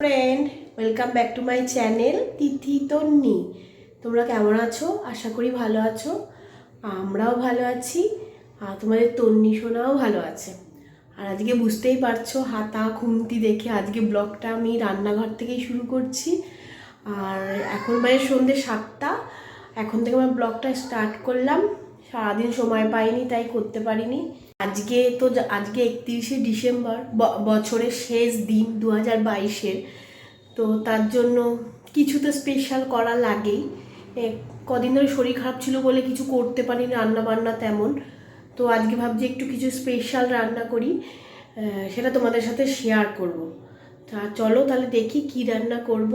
Friend, welcome back to my channel Tithi Tonni. তোমরা কেমন আছো? আশা করি ভালো আছো। আমরাও ভালো আছি, আর তোমাদের তন্নি সোনাও ভালো আছে। আর আজকে বুঝতেই পারছো হাতা খুন্তি দেখে আজকে ব্লগটা আমি রান্নাঘর থেকেই শুরু করছি। আর এখন সন্ধ্যে 7টা, এখন থেকে আমার ব্লগটা স্টার্ট করলাম। সারাদিন সময় পাইনি, তাই করতে পারিনি। আজকে 31শে ডিসেম্বর, বছরের শেষ দিন 2022-এর। তো তার জন্য কিছু তো স্পেশাল করা লাগেই। কদিন ধরে শরীর খারাপ ছিল বলে কিছু করতে পারিনি রান্না বান্না তেমন। তো আজকে ভাবছি একটু কিছু স্পেশাল রান্না করি, সেটা তোমাদের সাথে শেয়ার করব। তা চলো তাহলে দেখি কি রান্না করব।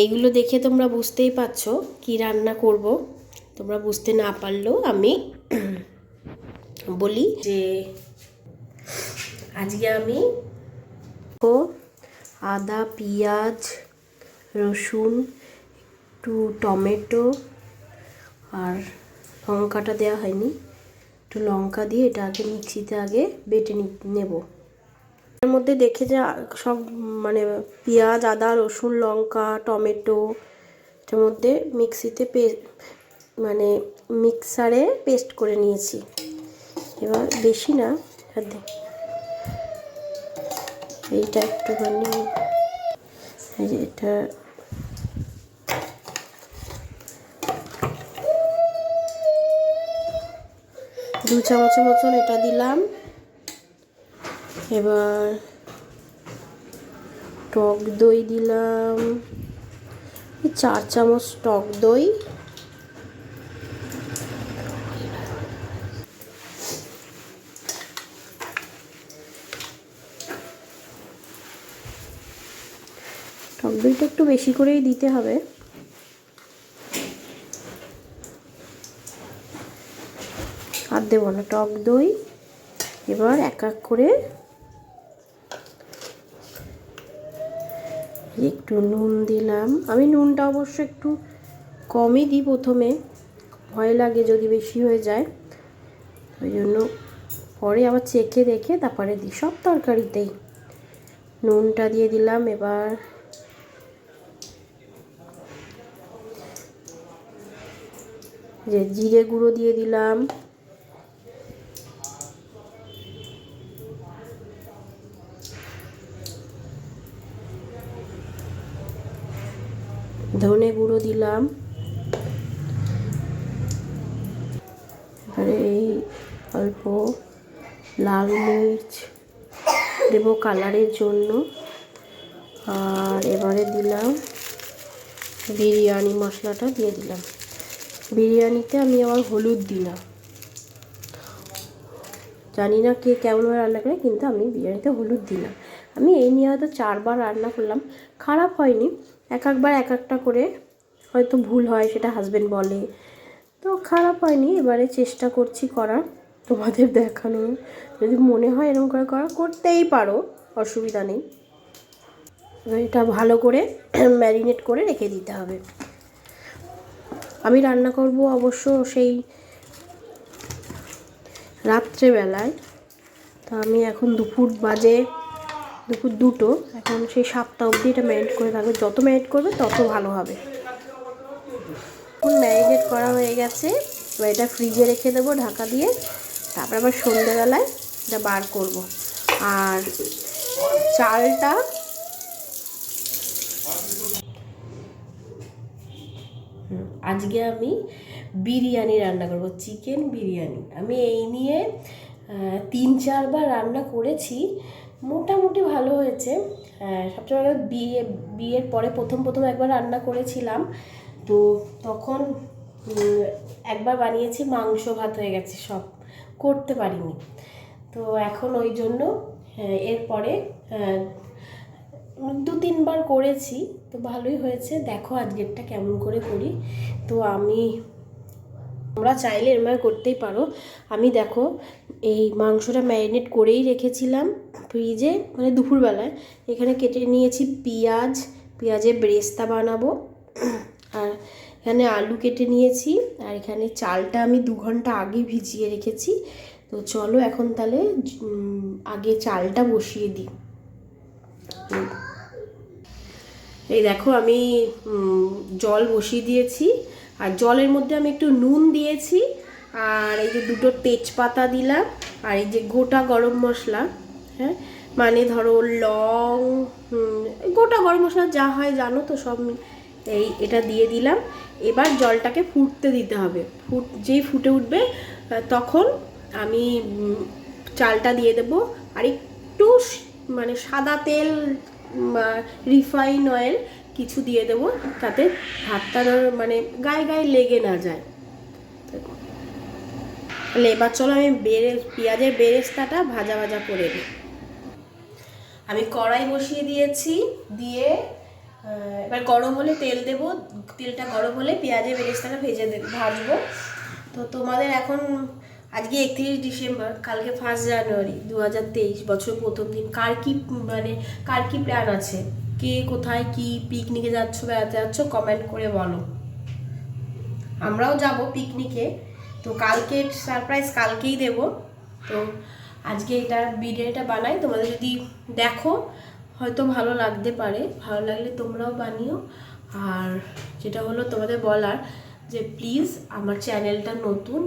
এইগুলো দেখে তোমরা বুঝতেই পারছো কি রান্না করব। তোমরা বুঝতে না পারলেও আমি বলি যে আজকে আমি আদা, পেঁয়াজ, রসুন, একটু টমেটো আর লঙ্কাটা দেওয়া হয়নি, একটু লঙ্কা দিয়ে এটা আগে মিক্সিতে বেটে নেব। এর মধ্যে দেখে যে সব পেঁয়াজ, আদা, রসুন, লঙ্কা, টমেটো এটার মধ্যে মিক্সিতে মিক্সারে পেস্ট করে নিয়েছি। এবার বেশি না, এইটা একটুখানি, এটা দু চামচের মতন এটা দিলাম। এবার টক দই দিলাম 4 চামচ টক দই। টক দইটা একটু বেশি করেই দিতে হবে। আর দেবো না টক দই। এবার এক এক করে একটু নুন দিলাম। আমি নুনটা অবশ্য একটু কমই দিই প্রথমে, ভয় লাগে যদি বেশি হয়ে যায়, ওই জন্য পরে আবার চেখে দেখে তারপরে দিই। সব তরকারিতেই নুনটা দিয়ে দিলাম। এবার জিরে গুঁড়ো দিয়ে দিলাম, ধনে গুঁড়ো দিলাম। এবারে এই অল্প লাল মির্চ দেবো কালারের জন্য। আর এবারে দিলাম বিরিয়ানি মশলাটা দিয়ে দিলাম। বিরিয়ানিতে আমি আবার হলুদ দিই না, জানি না কে কেমনভাবে রান্না করে, কিন্তু আমি বিরিয়ানিতে হলুদ দিই না। আমি এই নিয়ে হয়তো 4বার রান্না করলাম, খারাপ হয়নি। একবার এক একটা করে হয়তো ভুল হয়, সেটা হাজব্যান্ড বলে, তো খারাপ হয়নি। এবারে চেষ্টা করছি করার, তোমাদের দেখানোর। যদি মনে হয় এরকম করে করতেই পারো, অসুবিধা নেই। এবার এটা ভালো করে ম্যারিনেট করে রেখে দিতে হবে। আমি রান্না করব অবশ্য সেই রাত্রেবেলায়। তা আমি এখন দুপুর 2টো, এখন সেই 7টা অবধি এটা ম্যারিনেট করে থাকবে। যত ম্যারিনেট করবে তত ভালো হবে। এখন ম্যারিনেট করা হয়ে গেছে। এবার এটা ফ্রিজে রেখে দেবো ঢাকা দিয়ে। তারপর আবার সন্ধ্যেবেলায় এটা বার করব। আর চালটা আজকে আমি বিরিয়ানি রান্না করব, চিকেন বিরিয়ানি। আমি এই নিয়ে 3-4বার রান্না করেছি, মোটামুটি ভালো হয়েছে। সবচেয়ে ভালো বিয়ের পরে প্রথম একবার রান্না করেছিলাম, তো তখন একবার বানিয়েছি, মাংস ভাত হয়ে গেছে, সব করতে পারিনি। তো এখন ওই জন্য এরপরে 2-3বার করেছি, তো ভালোই হয়েছে। দেখো আজকেরটা কেমন করে করি। তো তোমরা চাইলে এরকম করতেই পারো। আমি দেখো এই মাংসটা ম্যারিনেট করেই রেখেছিলাম ফ্রিজে, দুপুরবেলায়। এখানে কেটে নিয়েছি পেঁয়াজের ব্রেস্তা বানাবো। আর এখানে আলু কেটে নিয়েছি। আর এখানে চালটা আমি 2 ঘন্টা আগে ভিজিয়ে রেখেছি, তো চলো এখন তাহলে আগে চালটা বসিয়ে দিই। এই দেখো আমি জল বসিয়ে দিয়েছি, আর জলের মধ্যে আমি একটু নুন দিয়েছি, আর এই যে দুটো তেজপাতা দিলাম, আর এই যে গোটা গরম মশলা, হ্যাঁ মানে ধরো লং, গোটা গরম মশলা যা হয় জানো তো সব, এটা দিয়ে দিলাম। এবার জলটাকে ফুটতে দিতে হবে, যেই ফুটে উঠবে তখন আমি চালটা দিয়ে দেবো, আর একটু মানে সাদা তেল, রিফাইন অয়েল কিছু দিয়ে দেবো, তাতে ভাতটা মানে গায়ে গায়ে লেগে না যায়। তাহলে এবার চলো আমি পেঁয়াজের বেরেস্তাটা ভাজা ভাজা করে দিই। আমি কড়াই বসিয়ে দিয়েছি, দিয়ে এবার গরম হলে তেল দেব, তেলটা গরম হলে পেঁয়াজের বেরেস্তাটা ভাজবো। তো তোমাদের এখন আজকে 31 ডিসেম্বর, কালকে 1 জানুয়ারি 2023, বছরের প্রথম দিন। কার কি প্ল্যান আছে, কে কোথায় কি পিকনিকে যাচ্ছ, বেড়াতে যাচ্ছ, কমেন্ট করে বলো। আমরাও যাব পিকনিকে, তো কালকে সারপ্রাইজ কালকেই দেব। তো আজকে বিরিয়ানিটা বানাই, তোমাদের যদি দেখো হয়তো ভালো লাগতে পারে, ভালো লাগলে তোমরাও বানিও। আর যেটা হলো তোমাদের বলার যে প্লিজ আমার চ্যানেলটা নতুন,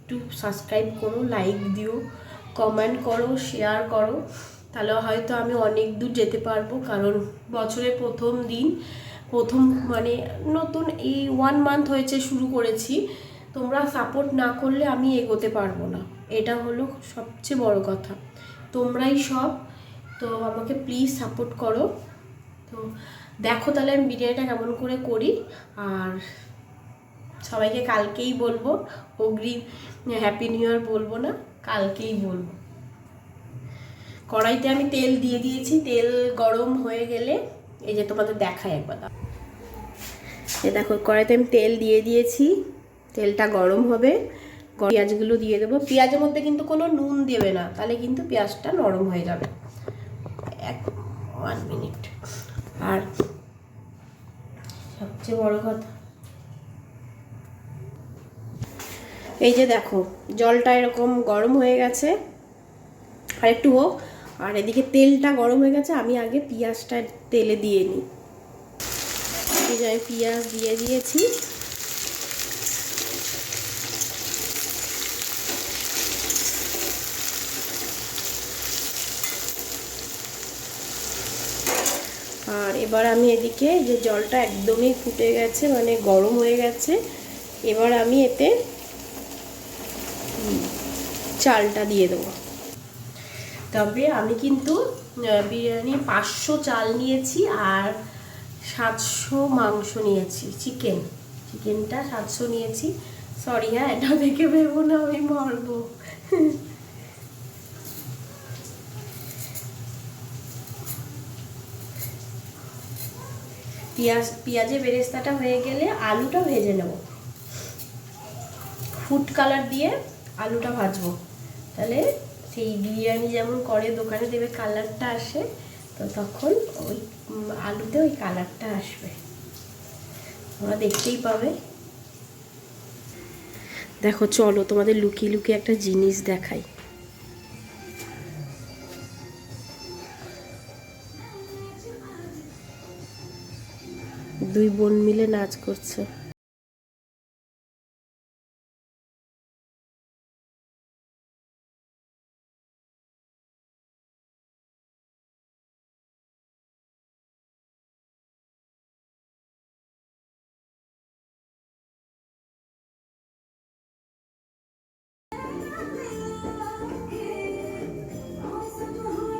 একটু সাবস্ক্রাইব করো, লাইক দিও, কমেন্ট করো, শেয়ার করো, তাহলে হয়তো আমি অনেক দূর যেতে পারবো। কারণ বছরের প্রথম দিন, মানে নতুন এই 1 মান্থ হয়েছে শুরু করেছি, তোমরা সাপোর্ট না করলে আমি এগোতে পারবো না, এটা হলো সবচেয়ে বড় কথা। তোমরাই সব, তো আমাকে প্লিজ সাপোর্ট করো। তো দেখো তাহলে আমি বিরিয়ানিটা কেমন করে করি, আর সবাইকে কালকেই বলবো, অগ্রিম হ্যাপি নিউ ইয়ার বলবো না, কালকেই বলবো। কড়াইতে আমি তেল দিয়ে দিয়েছি, তেল গরম হয়ে গেলে এই যে তোমাদের দেখাই একবার, এই দেখো কড়াইতে আমি তেল দিয়ে দিয়েছি, তেলটা গরম হবে, পেঁয়াজগুলো দিয়ে দেবো। পেঁয়াজের মধ্যে কিন্তু কোনো নুন দেবে না, তাহলে কিন্তু পেঁয়াজটা নরম হয়ে যাবে। 1 মিনিট। আর সবচেয়ে বড় কথা, এই যে দেখো জলটা এরকম গরম হয়ে গেছে, আর একটু হোক, আর এদিকে তেলটা গরম হয়ে গেছে, আমি আগে পেঁয়াজটা তেলে দিয়ে নিই। এই যে আমি পেঁয়াজ দিয়ে দিয়েছি, আর এবার আমি এদিকে যে জলটা একদমই ফুটে গেছে, মানে গরম হয়ে গেছে, এবার আমি এতে চালটা দিয়ে দেবো। তবে আমি কিন্তু বিরিয়ানি 500 চাল নিয়েছি, আর 700 মাংস নিয়েছি, চিকেনটা 700 নিয়েছি। সরি হ্যাঁ, এটা দেখে ভেবো না আমি মরবো। পেঁয়াজের বেরেস্তাটা হয়ে গেলে আলুটা ভেজে নেব, ফুড কালার দিয়ে আলুটা ভাজবো, তাহলে সেই বিরিয়ানি যেমন করে দোকানে দেবে কালারটা আসে, তো তখন ওই আলুতে ওই কালারটা আসবে, তোমরা দেখতেই পাবে। দেখো চলো তোমাদের লুকিয়ে লুকিয়ে একটা জিনিস দেখাই। দুই বোন মিলে নাচ করছে।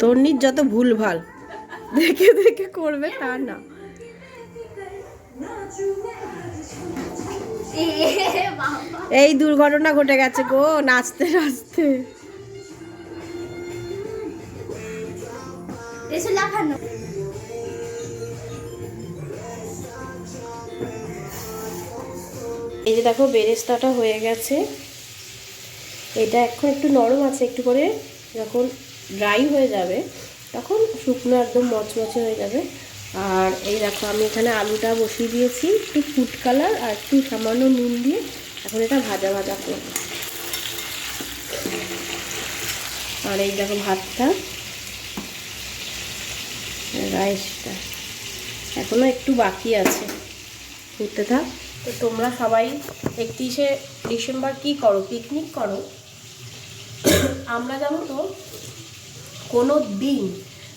তন্নির যত ভুলভাল দেখে দেখে করবে তা না। এই দুর্ঘটনা ঘটে গেছে গো নাচতে নাচতে। এই যে দেখো বেরেস্তাটা হয়ে গেছে, এটা এখন একটু নরম আছে, একটু করে যখন ড্রাই হয়ে যাবে তখন শুকনো একদম মচমচে হয়ে যাবে। আর এই দেখো আমি এখানে আলুটা বসিয়ে দিয়েছি, একটু ফুড কালার আর একটু সামান্য নুন দিয়ে এখন এটা ভাজা ভাজা করব। আর এই দেখো ভাতটা, রাইসটা এখনো একটু বাকি আছে, ঘুরতে থাক। তো তোমরা সবাই 31শে ডিসেম্বর কি করো? পিকনিক করো? আমরা জানো তো কোনো দিন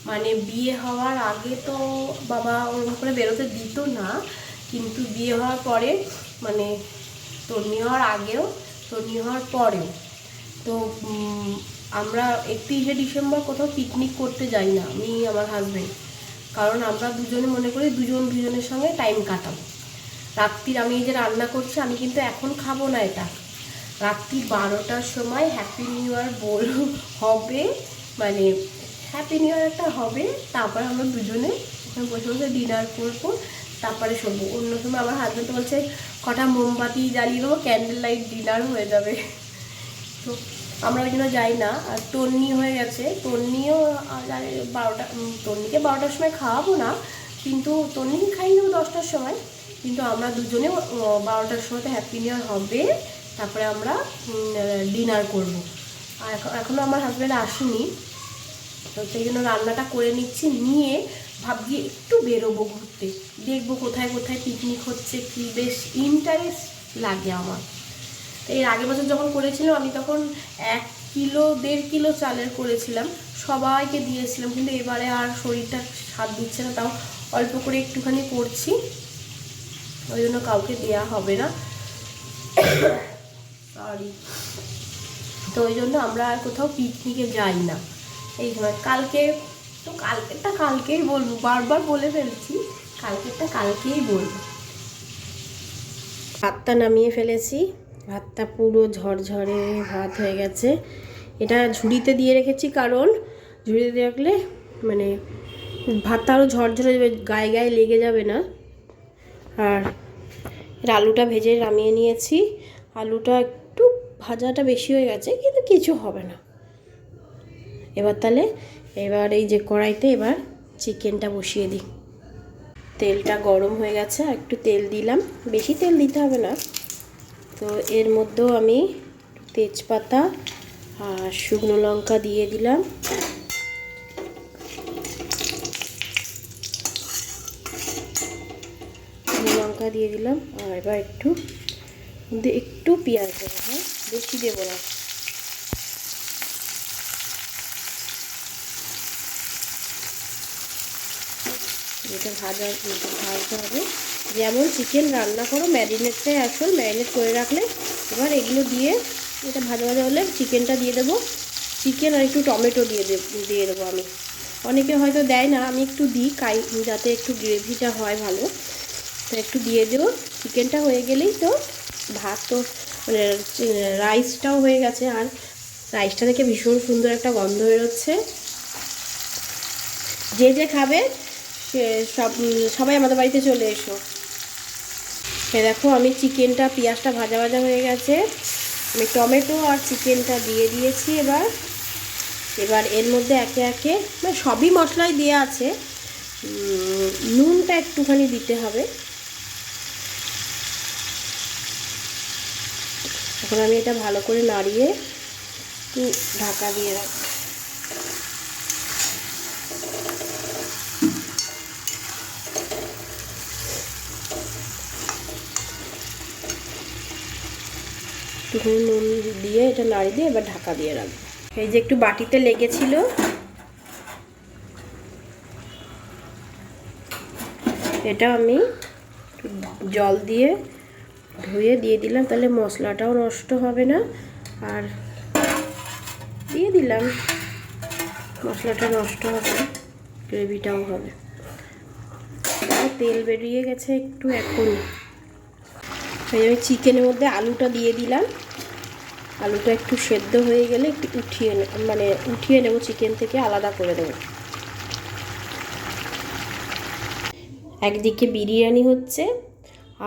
মানে বিয়ে হওয়ার আগে তো বাবা ওরকম করে বেরোতে দিত না, কিন্তু বিয়ে হওয়ার পরে মানে তন্নি হওয়ার আগেও তন্নি হওয়ার পরেও তো আমরা 31শে ডিসেম্বর কোথাও পিকনিক করতে যাই না, আমি আমার হাজব্যান্ড। কারণ আমরা দুজনে মনে করি দুজনের সঙ্গে টাইম কাটাবো। রাত্রির আমি এই যে রান্না করছি, আমি কিন্তু এখন খাবো না এটা, রাত্রি 12টার সময় হ্যাপি নিউ ইয়ার হবে, মানে হ্যাপি নিউ ইয়ারটা হবে, তারপরে আমরা দুজনে ওখানে বসে বসে ডিনার করবো, তারপরে শোবো। অন্য সময় আমার হাজব্যান্ড বলছে কটা মোমবাতি জ্বালিয়ে দেবো, ক্যান্ডেল লাইট ডিনার হয়ে যাবে। তো আমরা ওই জন্য যাই না। আর তন্নি হয়ে গেছে, তন্নিও 12টা, তন্নিকে 12টার সময় খাওয়াবো না, কিন্তু তন্নিকে খাইয়ে দেবো 10টার সময়, কিন্তু আমরা দুজনে 12টার সময় তো হ্যাপি নিউ ইয়ার হবে, তারপরে আমরা ডিনার করবো। আর এখনও আমার হাজব্যান্ড আসেনি, তো সেই জন্য রান্নাটা করে নিচ্ছি, নিয়ে ভাবছি একটু বেরোবো ঘুরতে, দেখবো কোথায় কোথায় পিকনিক হচ্ছে, কি বেশ ইন্টারেস্ট লাগে আমার। এর আগের বছর যখন করেছিলাম আমি তখন 1 কিলো 1.5 কিলো চালের করেছিলাম, সবাইকে দিয়েছিলাম, কিন্তু এবারে আর শরীরটা সাথ দিচ্ছে না, তাও অল্প করে একটুখানি করছি, ওই জন্য কাউকে দেওয়া হবে না, সরি। তো ওই জন্য আমরা আর কোথাও পিকনিকে যাই না এই সময়। কালকে তো কালকেরটা কালকেই বলবো, বারবার বলে ফেলছি, কালকেরটা কালকেই বলবো। ভাতটা নামিয়ে ফেলেছি, ভাতটা পুরো ঝরঝরে ভাত হয়ে গেছে। এটা ঝুড়িতে দিয়ে রেখেছি, কারণ ঝুড়িতে দিয়ে রাখলে মানে ভাতটা আরও ঝরঝরে যাবে, গায়ে গায়ে লেগে যাবে না। আর আলুটা ভেজে নামিয়ে নিয়েছি, আলুটা একটু ভাজাটা বেশি হয়ে গেছে, কিন্তু কিছু হবে না। এবার এই যে কড়াইতে এবার চিকেনটা বসিয়ে দিই। তেলটা গরম হয়ে গেছে, আর একটু তেল দিলাম, বেশি তেল দিতে হবে না। তো এর মধ্যেও আমি তেজপাতা আর শুকনো লঙ্কা দিয়ে দিলাম, লঙ্কা দিয়ে দিলাম। আর এবার একটু পেঁয়াজ দেবো, হ্যাঁ বেশি দেবো না। এটা ভাজতে হবে, যেমন চিকেন রান্না করো ম্যারিনেটটাই আসল, ম্যারিনেট করে রাখলে এবার এগুলো দিয়ে এটা ভাজা ভাজা হলে চিকেনটা দিয়ে দেবো। চিকেন আর একটু টমেটো দিয়ে দেবো আমি, অনেকে হয়তো দেয় না, আমি একটু দিই যাতে একটু গ্রেভিটা হয় ভালো, তো একটু দিয়ে দেবো। চিকেনটা হয়ে গেলেই তো ভাত তো মানে রাইসটাও হয়ে গেছে, আর রাইসটা থেকে ভীষণ সুন্দর একটা গন্ধ বেরোচ্ছে। যে খাবে সে সবাই আমাদের বাড়িতে চলে এসো। দেখো আমি চিকেনটা পেঁয়াজটা ভাজা ভাজা হয়ে গেছে, আমি টমেটো আর চিকেনটা দিয়ে দিয়েছি। এবার এর মধ্যে একে একে মানে সবই মশলাই দেওয়া আছে, নুনটা একটুখানি দিতে হবে। এখন আমি এটা ভালো করে নাড়িয়ে একটু ঢাকা দিয়ে রাখবো। একটুখানি নুন দিয়ে এটা নাড়িয়ে দিয়ে এবার ঢাকা দিয়ে রাখবো। এই যে একটু বাটিতে লেগেছিল, এটা আমি জল দিয়ে ধুয়ে দিয়ে দিলাম, তাহলে মশলাটাও নষ্ট হবে না। আর দিয়ে দিলাম, মশলাটা নষ্ট হবে না, গ্রেভিটাও হবে। তেল বেরিয়ে গেছে একটু এখন। আমি চিকেনের মধ্যে আলুটা দিয়ে দিলাম, আলুটা একটু সেদ্ধ হয়ে গেলে একটু উঠিয়ে নেব, চিকেন থেকে আলাদা করে দেবো। একদিকে বিরিয়ানি হচ্ছে,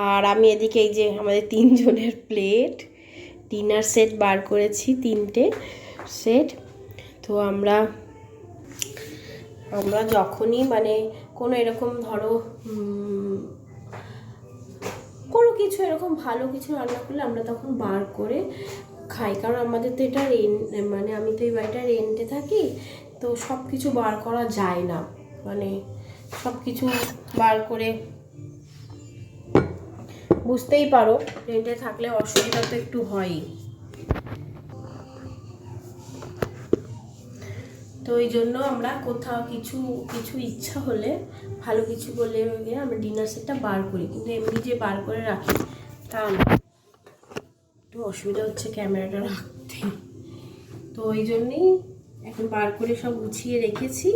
আর আমি এদিকে এই যে আমাদের 3 জনের প্লেট ডিনার সেট বার করেছি, 3টে সেট। তো আমরা যখনই মানে কোনো এরকম ধরো কোনো কিছু এরকম ভালো কিছু রান্না করলে আমরা তখন বার করে খাই, কারণ আমাদের তো এটা মানে আমি তো এই বাড়িটা রেন্টে থাকি, তো সব কিছু বার করা যায় না, মানে সব কিছু বার করে, বুঝতেই পারো রেন্টে থাকলে অসুবিধা তো একটু হয়ই। তো এই জন্য আমরা কোথাও কিছু কিছু ইচ্ছা হলে, ভালো কিছু বলে আমরা ডিনার সেটটা বার করি, কিন্তু এমনি যে বার করে রাখি তা না। একটু অসুবিধা হচ্ছে ক্যামেরাটা রাখতে, তো ওই জন্যেই এখন বার করে সব গুছিয়ে রেখেছি।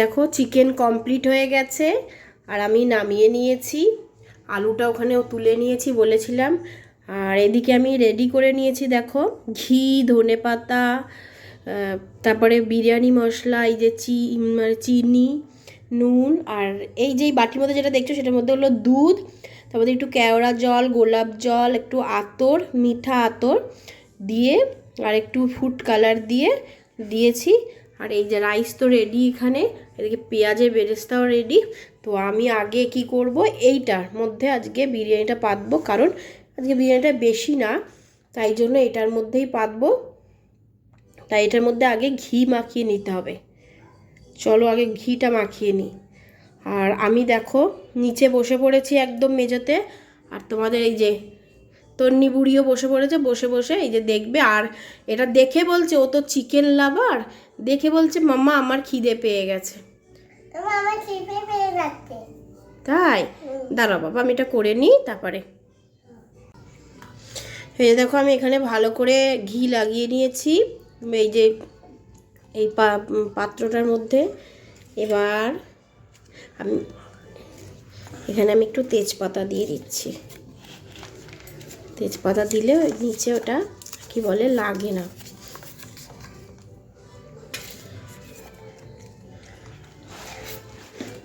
দেখো চিকেন কমপ্লিট হয়ে গেছে আর আমি নামিয়ে নিয়েছি, আলুটা ওখানেও তুলে নিয়েছি বলেছিলাম। আর এদিকে আমি রেডি করে নিয়েছি, দেখো ঘি, ধনেপাতা, তারপরে বিরিয়ানি মশলা, এই যে চিনি, নুন, আর এই যে বাটির মধ্যে যেটা দেখছো সেটার মধ্যে হলো দুধ, তারপরে একটু কেওড়া জল, গোলাপ জল, একটু আতর, মিঠা আতর দিয়ে আর একটু ফুড কালার দিয়ে দিয়েছি। আর এই যে রাইস তো রেডি, এখানে এদিকে পেঁয়াজের বেরেস্তাও রেডি। তো আমি আগে কি করব, এইটার মধ্যে আজকে বিরিয়ানিটা পাতবো, কারণ আজকে বিরিয়ানিটা বেশি না, তাই জন্য এটার মধ্যেই পাতবো। তাই এটার মধ্যে আগে ঘি মাখিয়ে নিতে হবে। চলো আগে ঘিটা মাখিয়ে নিই। আর আমি দেখো নিচে বসে পড়েছি একদম মেঝেতে, আর তোমাদের এই যে তন্নি বুড়িও বসে পড়েছে, বসে বসে এই যে দেখবে। আর এটা দেখে বলছে, ও তো চিকেন লাভার, দেখে বলছে মাম্মা আমার খিদে পেয়ে গেছে। তাই দাঁড়াও বাবা, আমি এটা করে নিই তারপরে। এই দেখো আমি এখানে ভালো করে ঘি লাগিয়ে নিয়েছি এই যে এই পাত্রটার মধ্যে। এবার এখানে আমি একটু তেজপাতা দিয়ে দিচ্ছি, তেজপাতা দিলে নিচে ওটা কি বলে লাগে না।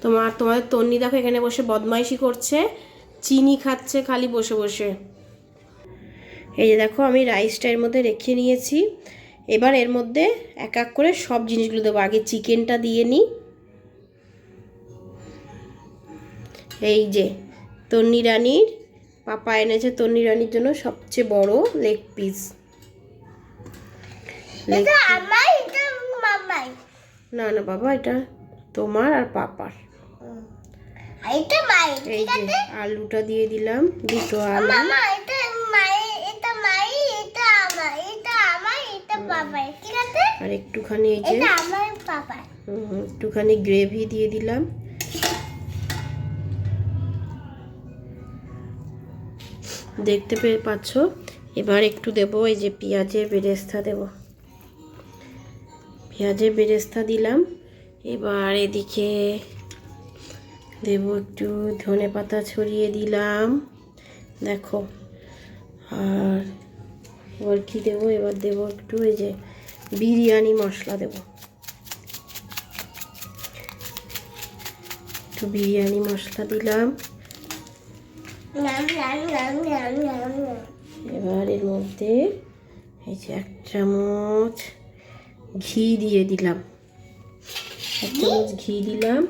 তোমাদের তন্নি দেখো এখানে বসে বদমাইশি করছে, চিনি খাচ্ছে খালি বসে বসে। এই যে দেখো আমি রাইসটা এর মধ্যে রেখে নিয়েছি, এবার এর মধ্যে এক এক করে সব জিনিসগুলো দেবো। আগে চিকেনটা দিয়ে নিই। এই যে তন্নি রানীর পাপা এনেছে তন্নি রানীর জন্য সবচেয়ে বড় লেগ পিস। না না বাবা, এটা তোমার আর পাপার। এই যে আলুটা দিয়ে দিলাম, দুটো আলু। আর একটুখানি এই যে একটুখানি গ্রেভি দিয়ে দিলাম। দেখতে পেয়ে পাচ্ছ। এবার একটু দেবো এই যে পেঁয়াজের বেরেস্তা দেব, পেঁয়াজের বেরেস্তা দিলাম। এবার এদিকে দেব একটু ধনেপাতা ছড়িয়ে দিলাম, দেখো। আর এবার কি দেবো, এবার দেবো একটু এই যে বিরিয়ানি মশলা দেব, একটু বিরিয়ানি মশলা দিলাম। এবার এর মধ্যে এই যে 1 চামচ ঘি দিয়ে দিলাম, 1 চামচ ঘি দিলাম।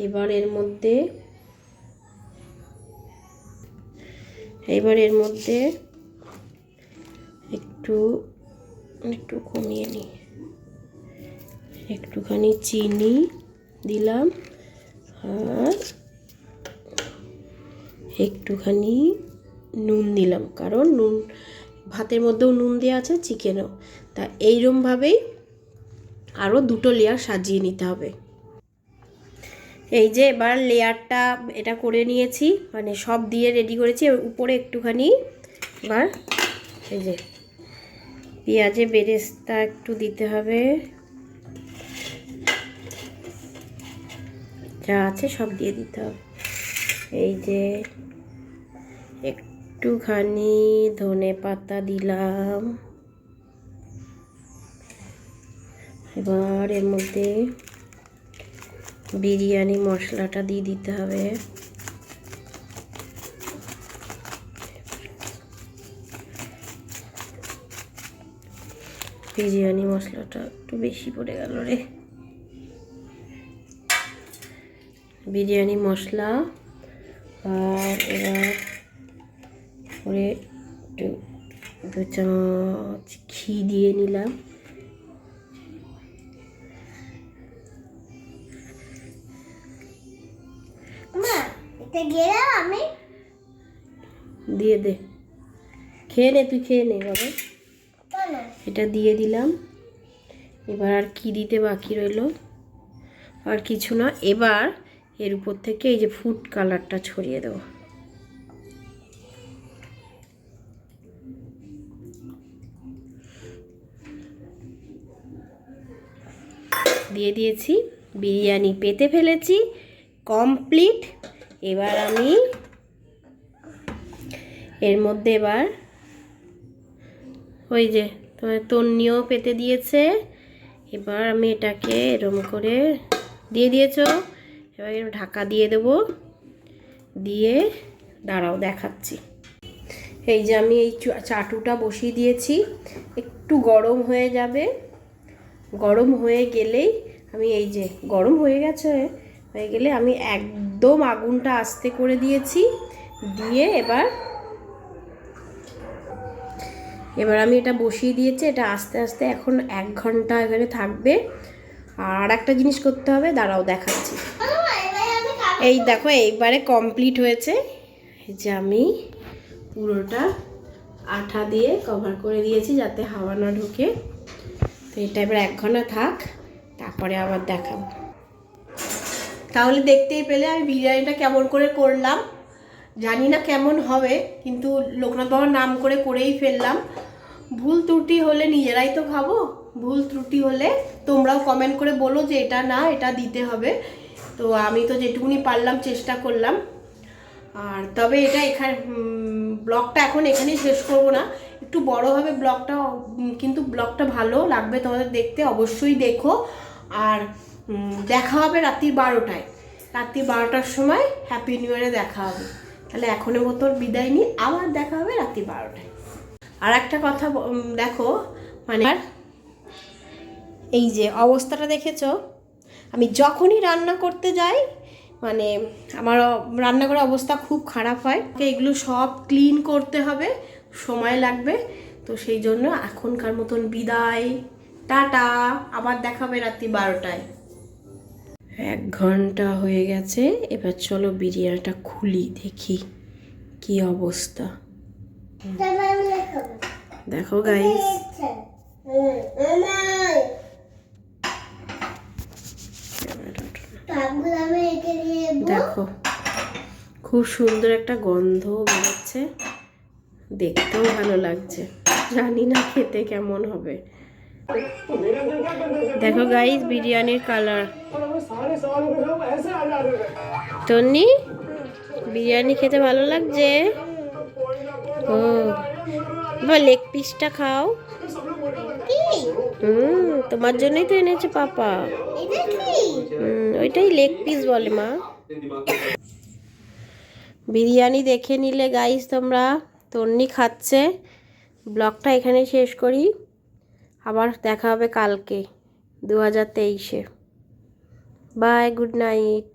এবার এর মধ্যে একটু কমিয়ে নিই, একটুখানি চিনি দিলাম আর একটুখানি নুন দিলাম, কারণ নুন ভাতের মধ্যেও নুন দেওয়া আছে, চিকেনও। তা এইরকমভাবেই আরও 2টো লেয়ার সাজিয়ে নিতে হবে। এই যে এবার লেয়ারটা এটা করে নিয়েছি, মানে সব দিয়ে রেডি করেছি। উপরে একটুখানি এবার এই যে পেঁয়াজের বেরেস্তা একটু দিতে হবে, যা আছে সব দিয়ে দিতে হবে। এই যে একটুখানি ধনেপাতা দিলাম। এবার এর মধ্যে বিরিয়ানি মশলাটা দিয়ে দিতে হবে। বিরিয়ানি মশলাটা একটু বেশি পড়ে গেল রে। বিরিয়ানি মশলা। আর এবার করে একটু 2 চামচ ঘি দিয়ে নিলাম। আমি দিয়ে দে, খেয়ে নে, তুই খেয়ে নে বাবা। এটা দিয়ে দিলাম। এবার আর কি দিতে বাকি রইল? আর কিছু না। এবার এর উপর থেকে এই যে ফুড কালারটা ছড়িয়ে দেবো। দিয়ে দিয়েছি। বিরিয়ানি পেতে ফেলেছি, কমপ্লিট। এবার আমি এর মধ্যে এবার ওই যে তোমার তন্নিও পেতে দিয়েছে। এবার আমি এটাকে এরম করে দিয়ে দিয়েছো। এবার ঢাকা দিয়ে দেবো। দিয়ে দাঁড়াও দেখাচ্ছি। এই যে আমি এই চাটুটা বসিয়ে দিয়েছি, একটু গরম হয়ে যাবে। গরম হয়ে গেলেই আমি এই যে গরম হয়ে গেছে, হয়ে গেলে আমি একদম আগুনটা আস্তে করে দিয়েছি। দিয়ে এবার আমি এটা বসিয়ে দিয়েছি। এটা আস্তে আস্তে এখন 1 ঘন্টা এখানে থাকবে। আর একটা জিনিস করতে হবে, দাঁড়াও দেখাচ্ছি। এই দেখো এইবারে কমপ্লিট হয়েছে। এই যে আমি পুরোটা আঠা দিয়ে কভার করে দিয়েছি যাতে হাওয়া না ঢোকে। তো এটা এবার 1 ঘন্টা থাক, তারপরে আবার দেখাবো। তাহলে দেখতেই পেলে আমি বিরিয়ানিটা কেমন করে করলাম। জানি না কেমন হবে, কিন্তু লোকনাথ বাবার নাম করে করেই ফেললাম। ভুল ত্রুটি হলে নিজেরাই তো খাবো, ভুল ত্রুটি হলে তোমরাও কমেন্ট করে বলো যে এটা না, এটা দিতে হবে। তো আমি তো যেটুকুনি পারলাম চেষ্টা করলাম। আর তবে এটা এখানে ব্লগটা এখন এখানেই শেষ করব না, একটু বড় হবে ব্লগটা, কিন্তু ব্লগটা ভালো লাগবে তোমাদের দেখতে, অবশ্যই দেখো। আর দেখা হবে রাত্রি 12টায়। রাত্রি 12টার সময় হ্যাপি নিউ ইয়ারে দেখা হবে। তাহলে এখনের মতো বিদায় নিই, আবার দেখা হবে রাত্রি 12টায়। আর একটা কথা দেখো, মানে এই যে অবস্থাটা দেখেছো, আমি যখনই রান্না করতে যাই মানে আমার রান্নাঘরের অবস্থা খুব খারাপ হয়। এগুলো সব ক্লিন করতে হবে, সময় লাগবে। তো সেই জন্য এখনকার মতন বিদায়, টাটা, আবার দেখাবে রাত্রি 12টায়। 1 ঘন্টা হয়ে গেছে। এবার চলো বিরিয়ানিটা খুলি, দেখি কি অবস্থা। দেখো গাইস, দেখো খুব সুন্দর একটা গন্ধ বেরোচ্ছে, দেখতেও ভালো লাগছে। জানি না খেতে কেমন হবে। দেখো গাইস বিরিয়ানির কালার। তন্নি, বিরিয়ানি খেতে ভালো লাগছে? ও লেগ পিসটা খাও। তোমার জন্যই তো এনেছে পাপা। ওইটাই লেগ পিস বলে মা। বিরিয়ানি দেখে নিলে গাইস তোমরা, তন্নি খাচ্ছে। ব্লগটা এখানে শেষ করি, আবার দেখা হবে কালকে 2023-এ। By, good night.